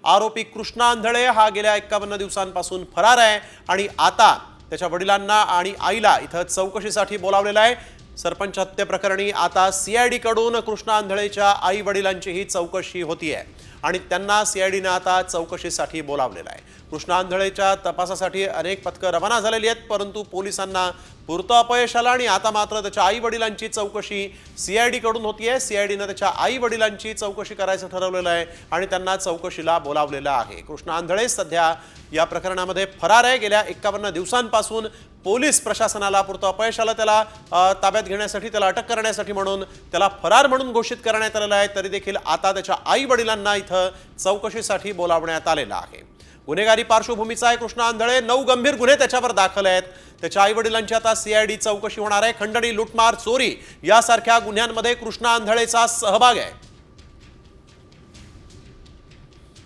आरोपी कृष्णा आंधळे हा गेल्या 51 दिवसांपासून फरार आहे आणि आता त्याच्या वडिलांना आणि आईला इथं चौकशीसाठी बोलावलेलं आहे। सरपंच हत्ये प्रकरणी आता सीआयडी कडून कृष्णा आंधळेच्या आई वडिलांची ही चौकशी होतीये आणि त्यांना सीआयडीने आता चौकशीसाठी बोलावलेलं आहे। कृष्णा आंधळेच्या तपासासाठी अनेक पथकं रवाना झालेली आहेत, परंतु पोलिसांना पुरतं अपयश आलं आणि आता मात्र त्याच्या आई वडिलांची चौकशी सीआयडी कडून होतीये। सीआयडीने त्याच्या आई वडिलांची चौकशी करायचं ठरवलेलं आहे आणि त्यांना चौकशीला बोलावलेलं आहे। कृष्णा आंधळे सध्या या प्रकरणामध्ये फरार आहे। गेल्या 51 दिवसांपासून पोलीस प्रशासनाला पुरतं अपयश आलं त्याला ताब्यात घेण्यासाठी, त्याला अटक करण्यासाठी, म्हणून त्याला फरार म्हणून घोषित करण्यात आलेलं आहे। तरी देखील आता त्याच्या आई वडिलांना इथं चौकशीसाठी बोलावण्यात आलेलं आहे। गुन्हेगारी पार्श्वभूमीचा आहे कृष्णा आंधळे, 9 गंभीर गुन्हे त्याच्यावर दाखल आहेत। त्याच्या आई वडिलांची आता सीआयडी चौकशी होणार आहे। खंडणी, लूटमार, चोरी यासारख्या गुन्ह्यांमध्ये कृष्णा आंधळेचा सहभाग आहे।